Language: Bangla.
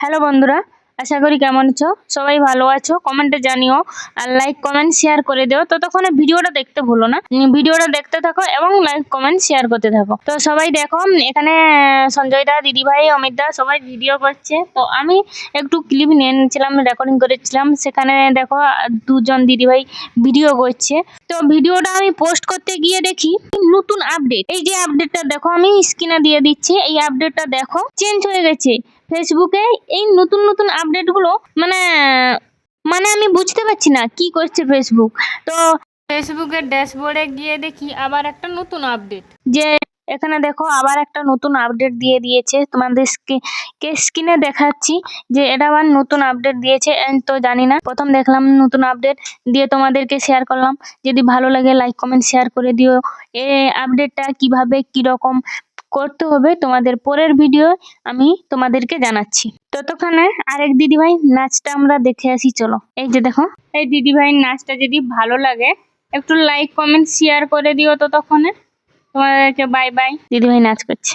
হ্যালো বন্ধুরা, আশা করি কেমন আছো? সবাই ভালো আছো? কমেন্টে জানিও আর লাইক কমেন্ট শেয়ার করে দিও। ততক্ষণে ভিডিওটা দেখতে ভুলো না। ভিডিওটা দেখতে থাকো এবং লাইক কমেন্ট শেয়ার করতে থাকো। তো সবাই দেখো, এখানে সঞ্জয় দা, দিদি ভাই, অমিত দা সবাই ভিডিও করছে। তো আমি একটু ক্লিপ নিয়ে নিয়েছিলাম, রেকর্ডিং করেছিলাম। সেখানে দেখো দুজন দিদি ভাই ভিডিও করছে। তো ভিডিওটা আমি পোস্ট করতে গিয়ে দেখি নতুন আপডেট। এই যে আপডেটটা দেখো, আমি স্ক্রিনে দিয়ে দিচ্ছি। এই আপডেটটা দেখো, চেঞ্জ হয়ে গেছে ফেসবুকে। এই নতুন নতুন আপডেট গুলো মানে মানে আমি বুঝতে পারছি না কি করছে ফেসবুক। তো ফেসবুকের ড্যাশবোর্ডে গিয়ে দেখি আবার একটা নতুন আপডেট, যে এখানে দেখো আবার একটা নতুন আপডেট দিয়ে দিয়েছে। তোমাদের স্ক্রিনে দেখাচ্ছি যে এটা আবার নতুন আপডেট দিয়েছে। তো জানি না, প্রথম দেখলাম নতুন আপডেট দিয়ে তোমাদেরকে শেয়ার করলাম। যদি ভালো লাগে লাইক কমেন্ট শেয়ার করে দিও। এই আপডেটটা কিভাবে কিরকম করতে হবে তোমাদের পরের ভিডিও আমি তোমাদেরকে জানাচ্ছি। ততক্ষণে আরেক দিদিভাই নাচটা আমরা দেখে আসি, চলো। এই যে দেখো, এই দিদিভাইয়ের নাচটা যদি ভালো লাগে একটু লাইক কমেন্ট শেয়ার করে দিও। ততক্ষণে তোমাদেরকে বাই বাই। দিদিভাই নাচ করছে।